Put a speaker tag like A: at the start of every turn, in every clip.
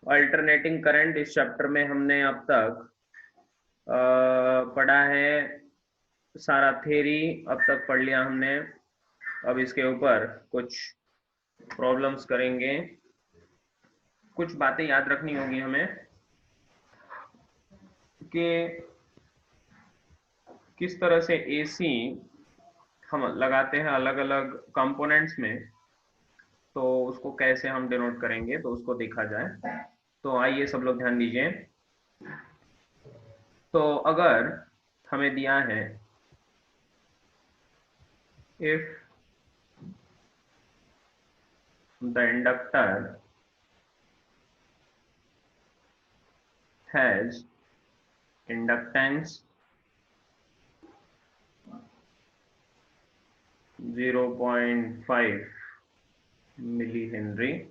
A: Alternating current इस chapter में हमने अब तक पढ़ा है, सारा थ्योरी अब तक पढ़ लिया हमने। अब इसके ऊपर कुछ प्रॉब्लम्स करेंगे, कुछ बातें याद रखनी होगी हमें कि किस तरह से एसी हम लगाते हैं अलग अलग कंपोनेंट्स में, तो उसको कैसे हम डिनोट करेंगे, तो उसको देखा जाए। तो आइए सब लोग ध्यान दीजिए। तो अगर हमें दिया है if the inductor has inductance 0.5 millihenry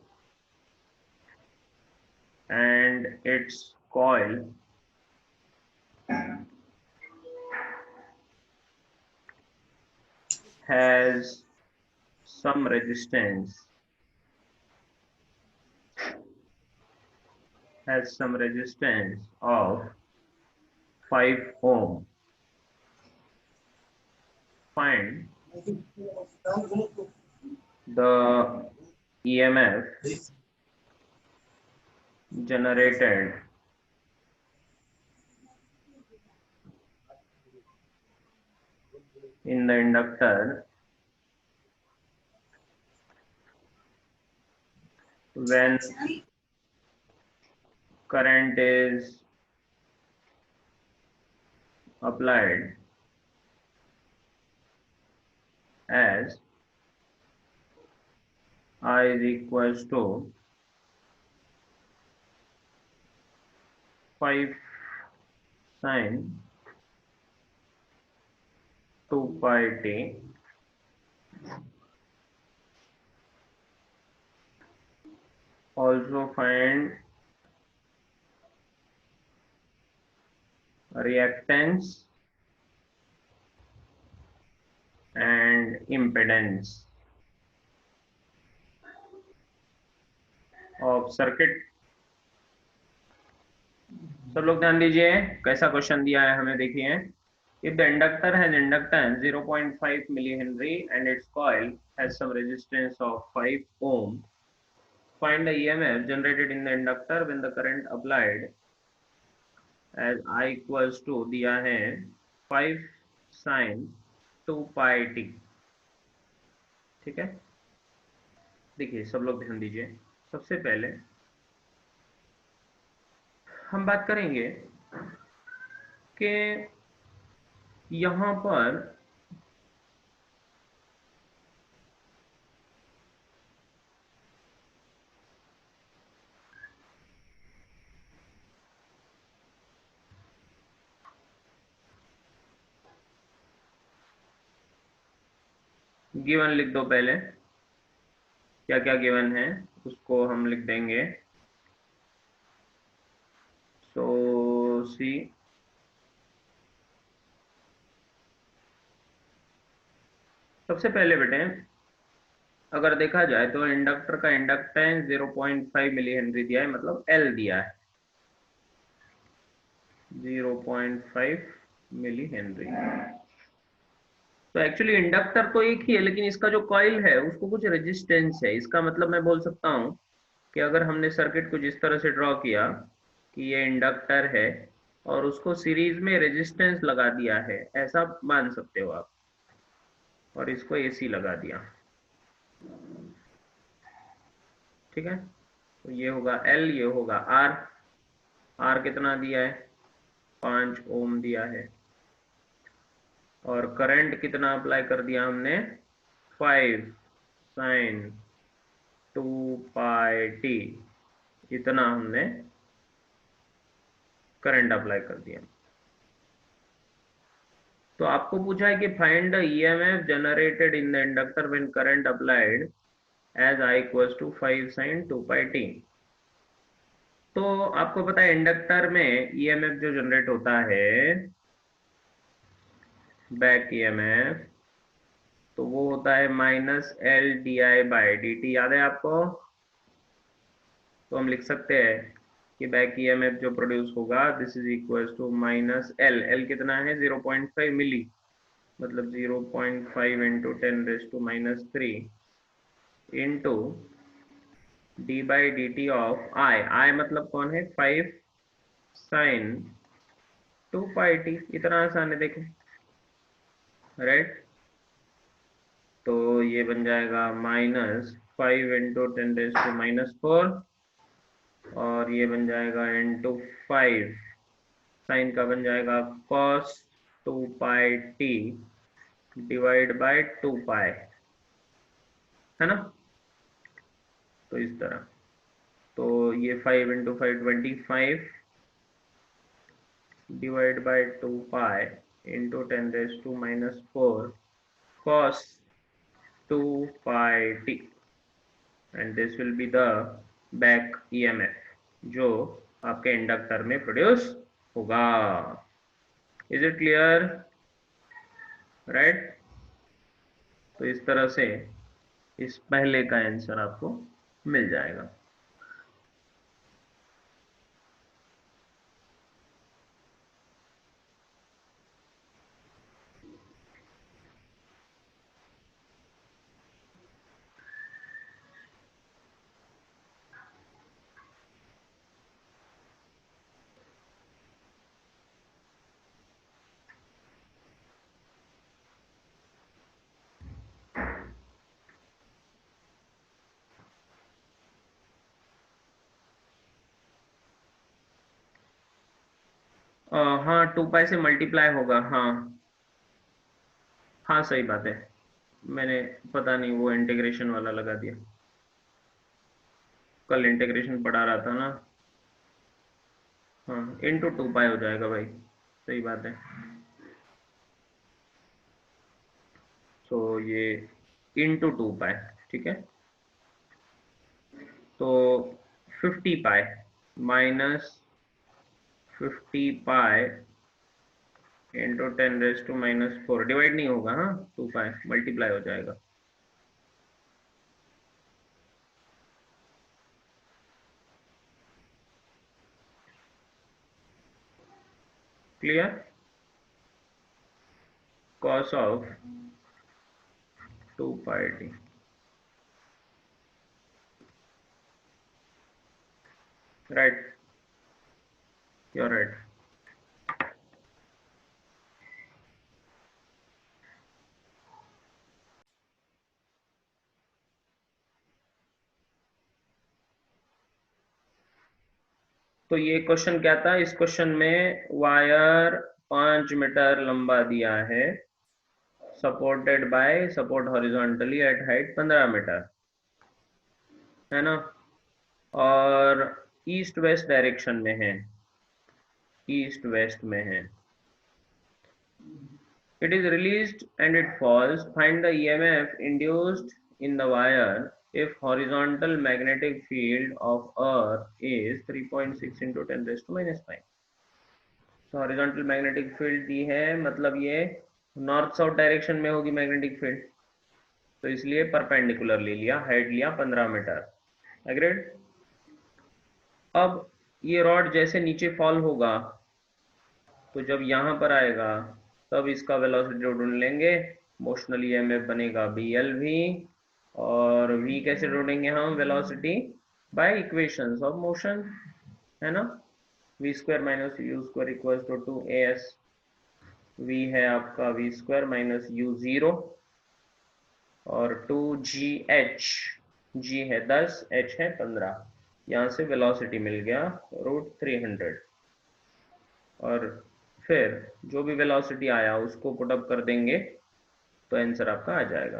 A: and its coil has some resistance of 5 ohm. Find the EMF generated in the inductor when current is applied as I is equals to 5 sin 2 pi t also find reactance and impedance of circuit। सब लोग ध्यान दीजिए, कैसा question दिया है हमें, देखिए। If the inductor has inductance 0.5 millihenry and its coil has some resistance of 5 ohm, find the EMF generated in the inductor when the current applied as I equals to दिया है 5 sin 2 pi t। ठीक है, देखिए सब लोग ध्यान दीजिए। सबसे पहले हम बात करेंगे कि यहां पर गिवन लिख दो। पहले क्या क्या गिवन है उसको हम लिख देंगे। सो सी सबसे पहले बेटे अगर देखा जाए तो इंडक्टर का इंडक्टेंस 0.5 मिली हेनरी दिया है, मतलब एल दिया है 0.5 मिली हेनरी। तो एक्चुअली इंडक्टर तो एक ही है, लेकिन इसका जो कॉइल है उसको कुछ रेजिस्टेंस है। इसका मतलब मैं बोल सकता हूं कि अगर हमने सर्किट को जिस तरह से ड्रॉ किया कि ये इंडक्टर है और उसको सीरीज में रेजिस्टेंस लगा दिया है, ऐसा मान सकते हो आप, और इसको एसी लगा दिया। ठीक है, तो ये होगा एल, ये होगा आर। आर कितना दिया है, 5 ओम दिया है, और करंट कितना अप्लाई कर दिया हमने, 5 साइन 2 पाई टी, इतना हमने करंट अप्लाई कर दिया। तो आपको पूछा है कि find the EMF generated in the inductor when current applied as I equals to 5 sine 2 pi t. तो आपको पता है इंडक्टर में ईएमएफ जो जनरेट होता है, बैक ईएमएफ, तो वो होता है -L di/dt। याद है आपको? तो हम लिख सकते हैं कि बैक ईएमएफ जो प्रोड्यूस होगा this is equal to minus L, L कितना है 0.5 मिली, मतलब 0.5 into 10⁻³ into d by d t of I, I मतलब कौन है 5 साइन 2πt, इतना आसान है देखें, राइट। तो ये बन जाएगा -5 इंटू 10⁻⁴, और ये बन जाएगा इंटू 5 साइन का बन जाएगा cos 2πt डिवाइड बाय 2π, है ना। तो इस तरह, तो ये 5 into 5 25 divide by 2π into 10⁻⁴ cos 2πt, and this will be the back EMF जो आपके इंडक्टर में प्रोड्यूस होगा। Is it clear, right. तो इस तरह से इस पहले का आंसर आपको मिल जाएगा। हाँ 2π से मल्टीप्लाई होगा, हाँ हाँ सही बात है, मैंने पता नहीं वो इंटीग्रेशन वाला लगा दिया, कल इंटीग्रेशन पढ़ा रहा था ना। हाँ इंटू 2π हो जाएगा भाई, सही बात है। तो ये इंटू 2π, ठीक है। तो 50π -50π इंटू 10⁻⁴ डिवाइड नहीं होगा, हाँ 2π मल्टीप्लाई हो जाएगा। Clear, cos of 2πt, right, you are right. तो ये क्वेश्चन क्या था, इस क्वेश्चन में वायर 5 मीटर लंबा दिया है, supported by support horizontally at height 15 metre, है ना, और ईस्ट वेस्ट डायरेक्शन में है, ईस्ट वेस्ट में है। It is released and it falls. Find the EMF induced in the wire if horizontal magnetic field of Earth is 3.6 into 10⁻⁵। तो horizontal magnetic field दी है, मतलब ये नॉर्थ साउथ डायरेक्शन में होगी मैग्नेटिक फील्ड, तो इसलिए परपेंडिकुलर ले लिया, हाइट लिया 15 मीटर, एग्रीड। अब ये रॉड जैसे नीचे फॉल होगा, तो जब यहाँ पर आएगा तब इसका वेलोसिटी ढूंढ लेंगे, मोशनल ईएमएफ बनेगा BLV, और V कैसे ढूंढेंगे हम, velocity bye equations of motion, है ना, v² - u² equals to 2as, v है आपका v² - u0 और 2gh, g है 10, h है 15, यहाँ से वेलोसिटी मिल गया √300, और फिर जो भी वेलोसिटी आया उसको पुट अप कर देंगे तो आंसर आपका आ जाएगा।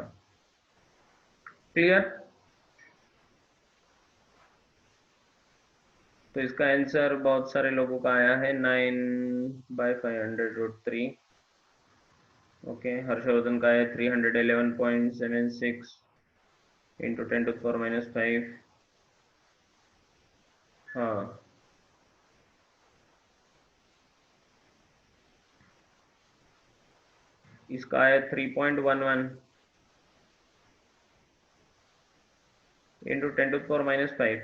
A: क्लियर, तो इसका आंसर बहुत सारे लोगों का आया है 9/500√3। ओके, हर्षवर्धन का है 311.76 इंटू 10⁻⁵। हाँ इसका है 3.11 इंटू 10⁻⁵।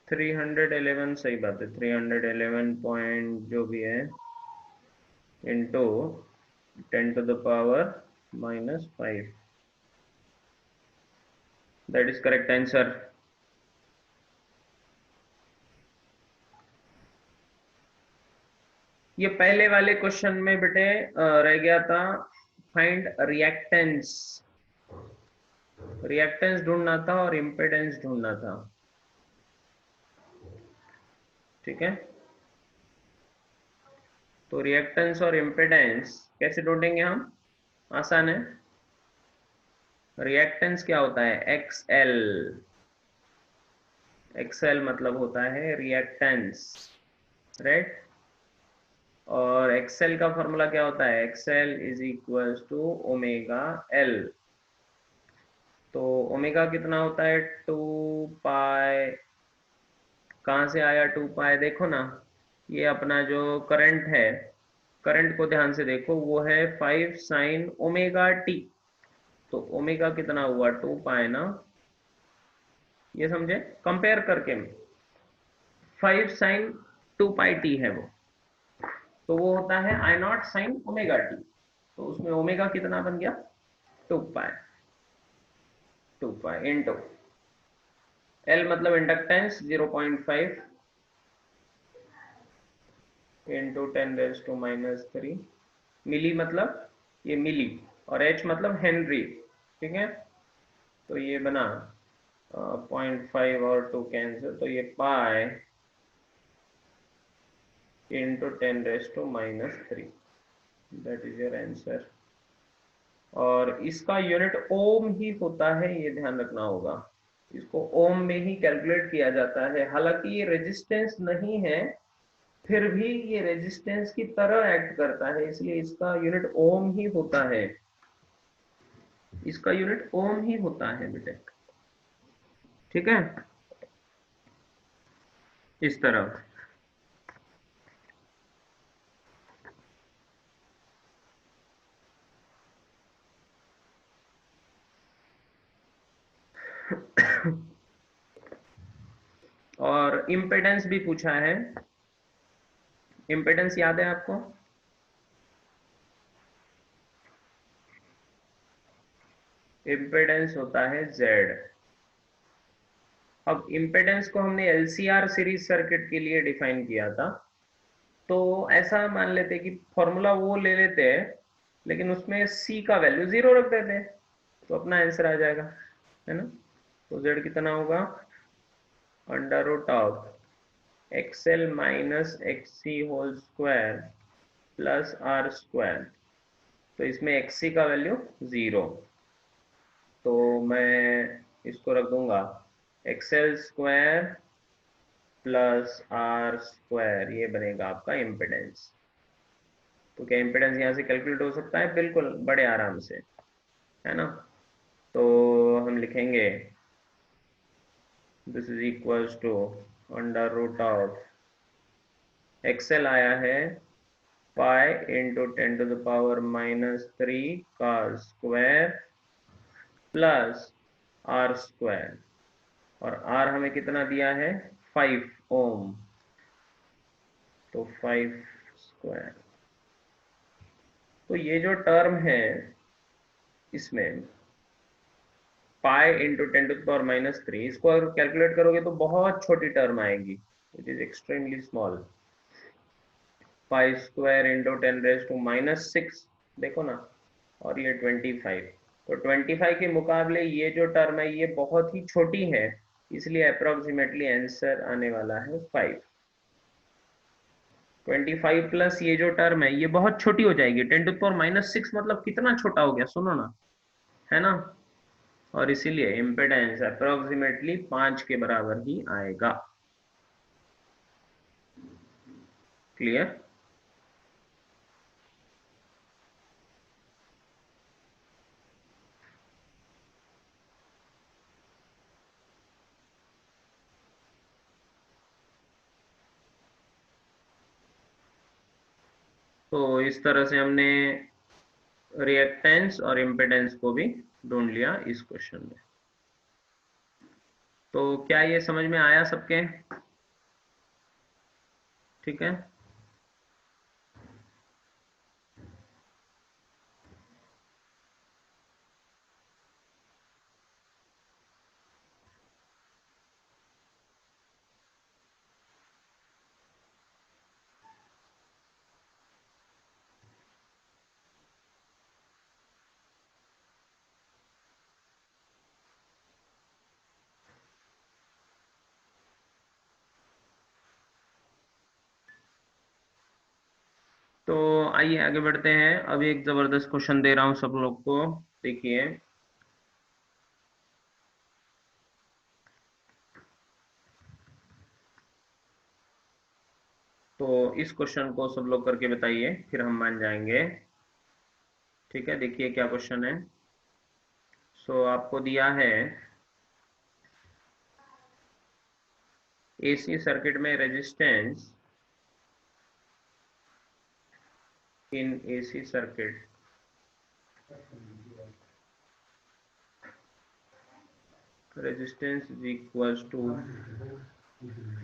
A: 311 सही बात है, 311 पॉइंट जो भी है into 10⁻⁻5, that is correct answer. ये पहले वाले क्वेश्चन में बेटे रह गया था फाइंड रिएक्टेंस, रिएक्टेंस ढूंढना था और इम्पेडेंस ढूंढना था, ठीक है। तो रिएक्टेंस और इम्पेडेंस कैसे ढूंढेंगे हम, आसान है। रिएक्टेंस क्या होता है, एक्सएल, एक्सएल मतलब होता है रिएक्टेंस, राइट। और एक्सएल का फॉर्मूला क्या होता है, XL is equals to omega L. तो ओमेगा कितना होता है, 2 पाई, कहाँ से आया 2 पाई, देखो ना, ये अपना जो करंट है, करंट को ध्यान से देखो, वो है 5 sin⁻t। तो ओमेगा कितना हुआ 2 पाई ना, ये समझे, कंपेयर करके 5 sin 2πt है वो, तो वो होता है I0 sin⁻t। तो उसमें ओमेगा कितना बन गया 2 पाई, 2 पाई इंटू एल मतलब इंडक्टेंस 0.5 इंटू 10⁻⁻3, मिली मतलब ये मिली, और एच मतलब हेनरी, ठीक है। तो ये बना 0.5 और 2 कैंसिल, तो ये pi into 10⁻⁻3, that is your answer. और इसका यूनिट ओम ही होता है, ये ध्यान रखना होगा, इसको ओम में ही कैलकुलेट किया जाता है। हालांकि ये रेजिस्टेंस नहीं है, फिर भी ये रेजिस्टेंस की तरह एक्ट करता है, इसलिए इसका यूनिट ओम ही होता है, इसका यूनिट ओम ही होता है बेटे, ठीक है, इस तरह। और इम्पेडेंस भी पूछा है, इम्पेडेंस याद है आपको, इम्पेडेंस होता है Z। अब इम्पेडेंस को हमने LCR सीरीज सर्किट के लिए डिफाइन किया था, तो ऐसा मान लेते कि फॉर्मूला वो ले लेते हैं, लेकिन उसमें C का वैल्यू 0 रख देते हैं, तो अपना आंसर आ जाएगा, है ना। तो Z कितना होगा, √ऑफ XL minus XC whole square plus R²। तो इसमें XC का वैल्यू 0, तो मैं इसको रख दूंगा XL² प्लस R², ये बनेगा आपका इम्पिडेंस। तो क्या इम्पिडेंस यहाँ से कैलकुलेट हो सकता है, बिल्कुल बड़े आराम से, है ना। तो हम लिखेंगे दिस इज इक्वल्स टू √ऑफ XL आया है पाई इंटू 10⁻⁻3 का स्क्वायर प्लस R², और R हमें कितना दिया है 5 ओम, तो 5²। तो ये जो टर्म है इसमें पाई इंटू 10⁻⁻3, इसको अगर कैलकुलेट करोगे तो बहुत छोटी टर्म आएगी, which is extremely small, pi into 10⁻⁻6, देखो ना, और ये 25। तो 25 के मुकाबले ये जो टर्म है ये बहुत ही छोटी है, इसलिए अप्रोक्सीमेटली आंसर आने वाला है 5। 25 प्लस ये जो टर्म है ये बहुत छोटी हो जाएगी, 10⁻⁻6 मतलब कितना छोटा हो गया, सुनो ना, है ना। और इसीलिए इम्पेडेंस अप्रोक्सीमेटली 5 के बराबर ही आएगा। क्लियर। तो इस तरह से हमने रिएक्टेंस और इम्पेडेंस को भी ढूंढ लिया इस क्वेश्चन में। तो क्या ये समझ में आया सबके। ठीक है। तो आइए आगे बढ़ते हैं। अभी एक जबरदस्त क्वेश्चन दे रहा हूं सब लोग को, देखिए। तो इस क्वेश्चन को सब लोग करके बताइए, फिर हम मान जाएंगे। ठीक है, देखिए क्या क्वेश्चन है। सो आपको दिया है एसी सर्किट में resistance in AC circuit resistance is equals to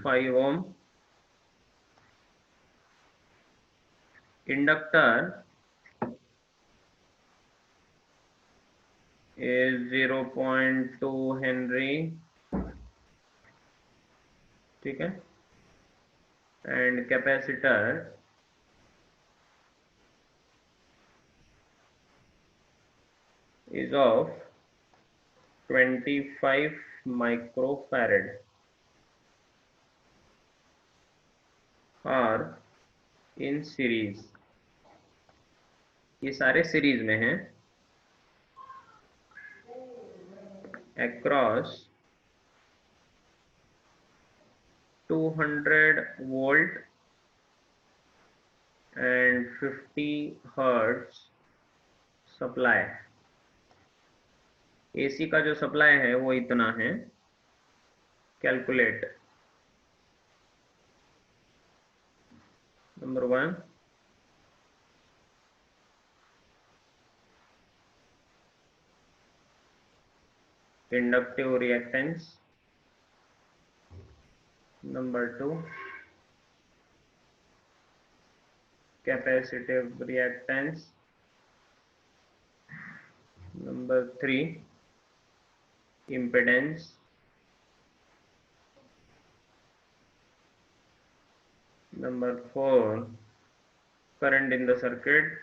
A: 5 ohm. Inductor is 0.2 Henry, ठीक है, and capacitor is of 25 microfarad are in series। ये सारे सीरीज में हैं। across 200 volt and 50 hertz supply. AC का जो सप्लाई है वो इतना है। Calculate. Number 1, inductive reactance. Number 2, capacitive reactance. Number 3, impedance. Number 4, current in the circuit.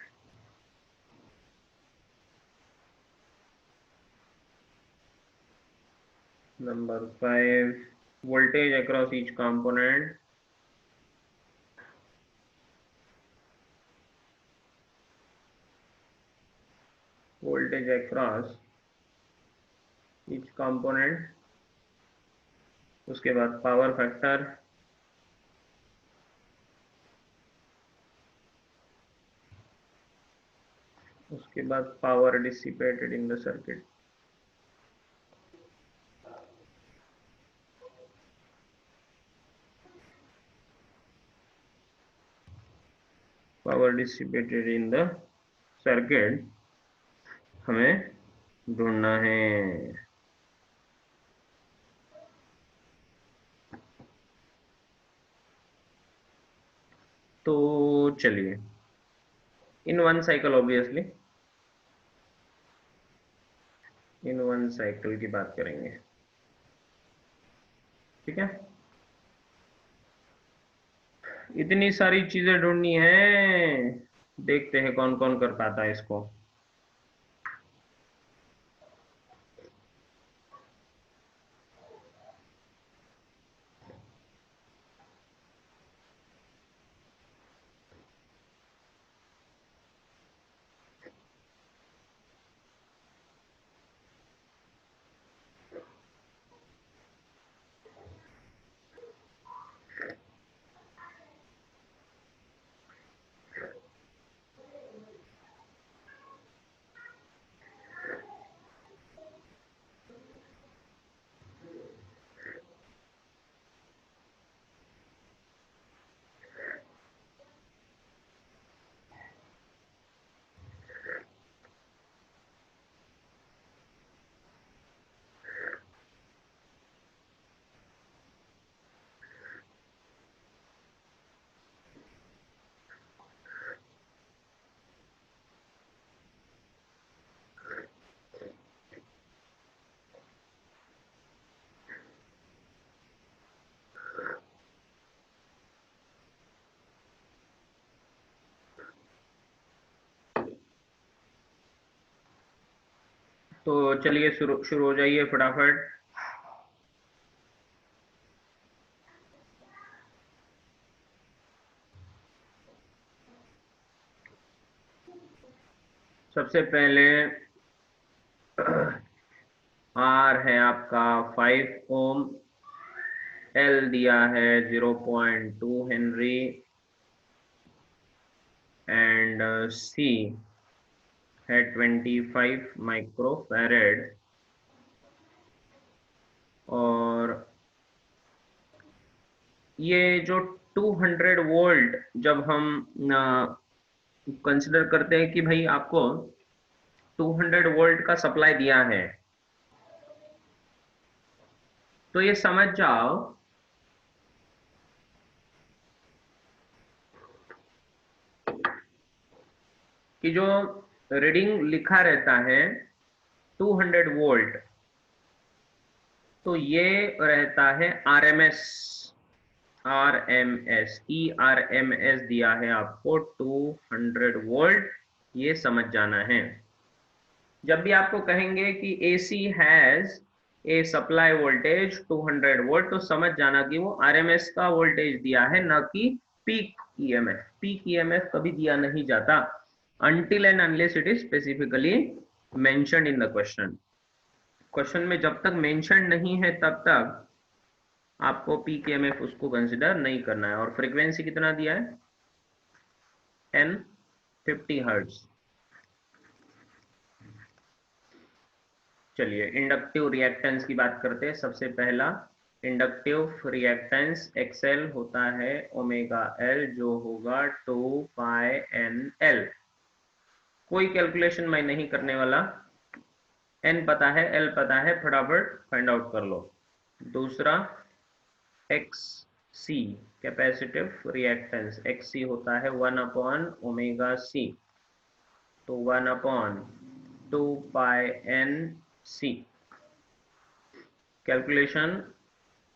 A: Number 5, voltage across each component. Voltage across each component. उसके बाद पावर फैक्टर। उसके बाद power dissipated in the circuit. Power dissipated in the circuit हमें ढूंढना है। तो चलिए, इन one cycle, obviously इन one cycle की बात करेंगे। ठीक है, इतनी सारी चीजें ढूंढनी है, देखते हैं कौन कौन कर पाता है इसको। तो चलिए शुरू हो जाइए फटाफट। सबसे पहले आर है आपका 5 ओम, एल दिया है 0.2 हेनरी एंड सी है 25 माइक्रोफैरेड। और ये जो 200 वोल्ट जब हम कंसिडर करते हैं कि भाई आपको 200 वोल्ट का सप्लाई दिया है, तो ये समझ जाओ कि जो रीडिंग लिखा रहता है 200 वोल्ट, तो ये रहता है आरएमएस। आरएमएस आरएमएस दिया है आपको 200 वोल्ट, ये समझ जाना है। जब भी आपको कहेंगे कि AC has a supply voltage 200 volt, तो समझ जाना कि वो आरएमएस का वोल्टेज दिया है, न कि पीक ईएमएफ। पीक ईएमएफ कभी दिया नहीं जाता until and unless it is specifically mentioned in the question। Question में जब तक मेंशन नहीं है तब तक आपको पीक ईएमएफ उसको कंसिडर नहीं करना है। और फ्रीक्वेंसी कितना दिया है? 1050 हर्ट्ज। चलिए इंडक्टिव रिएक्टेंस की बात करते हैं। सबसे पहला इंडक्टिव रिएक्टेंस एक्सएल होता है ओमेगा एल, जो होगा 2 पाई एन एल। कोई कैलकुलेशन मैं नहीं करने वाला, एन पता है, एल पता है, फटाफट फाइंड आउट कर लो। दूसरा एक्स सी, कैपेसिटिव रिएक्टेंस, एक्स सी होता है 1 अपॉन ओमेगा सी, तो 1 अपॉन 2 पाई एन सी। कैलकुलेशन,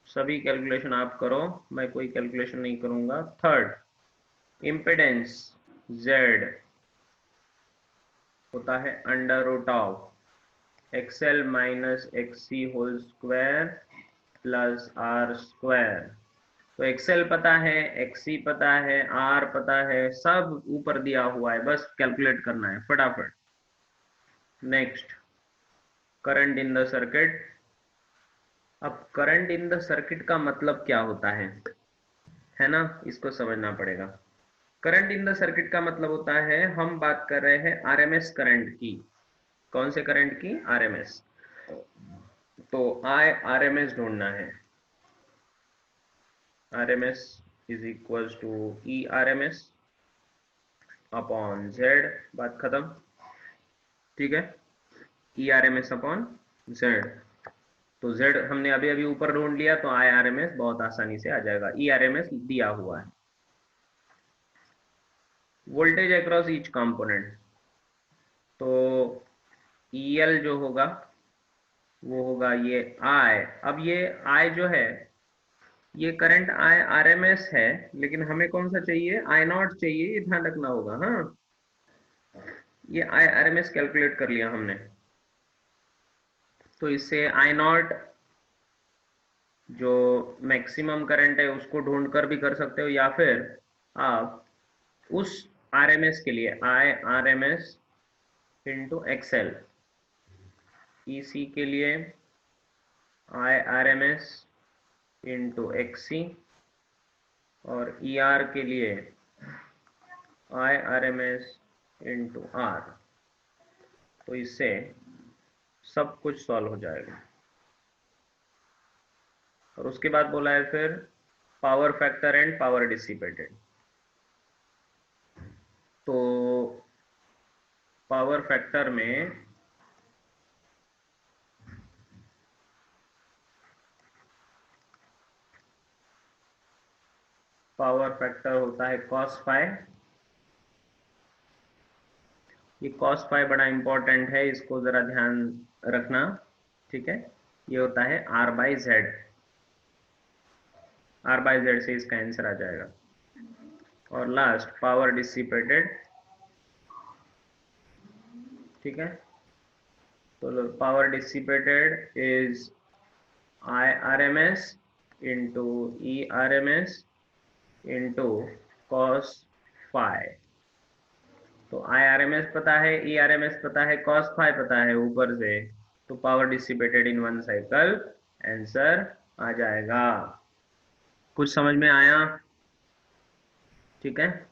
A: सभी कैलकुलेशन आप करो, मैं कोई कैलकुलेशन नहीं करूंगा। थर्ड इम्पिडेंस जेड होता है under root of XL minus XC whole square plus R square. तो एक्सएल पता है, एक्ससी पता है, आर पता है, सब ऊपर दिया हुआ है, बस कैलकुलेट करना है फटाफट। Next current in the circuit. अब करंट इन द सर्किट का मतलब क्या होता है ना, इसको समझना पड़ेगा। करंट इन द सर्किट का मतलब होता है, हम बात कर रहे हैं आरएमएस करंट की। कौन से करंट की? आरएमएस। तो आई आरएमएस ढूंढना है। RMS is equals to E RMS upon Z, बात खत्म। ठीक है, ई आरएमएस अपॉन जेड। तो जेड हमने अभी अभी ऊपर ढूंढ लिया, तो आई आरएमएस बहुत आसानी से आ जाएगा। ई आरएमएस दिया हुआ है। वोल्टेज अक्रॉस ईच कंपोनेंट, तो ईएल जो होगा वो होगा ये आई। अब ये आई जो है, ये करंट आई आरएमएस है, लेकिन हमें कौन सा चाहिए? आई नॉट चाहिए, ये ध्यान रखना होगा। हाँ, ये आई आरएमएस कैलकुलेट कर लिया हमने, तो इससे आई नॉट जो मैक्सिमम करंट है उसको ढूंढ कर भी कर सकते हो, या फिर आप उस आरएमएस के लिए आई आरएमएस इंटू एक्सएल, ईसी के लिए आई आरएमएस इंटू एक्सी, और ईआर के लिए आई आरएमएस इंटू आर। तो इससे सब कुछ सॉल्व हो जाएगा। और उसके बाद बोला है फिर power factor and power dissipated. तो पावर फैक्टर में पावर फैक्टर होता है cos फाई। ये cos फाई बड़ा इंपॉर्टेंट है, इसको जरा ध्यान रखना। ठीक है, ये होता है r by Z. r by Z से इसका आंसर आ जाएगा। और लास्ट पावर डिसिपेटेड। ठीक है, तो power dissipated is IRMS into ERMS into cos phi। तो IRMS पता है, ERMS पता है, cos phi पता है ऊपर से, तो power dissipated in one cycle answer आ जाएगा। कुछ समझ में आया? ठीक है।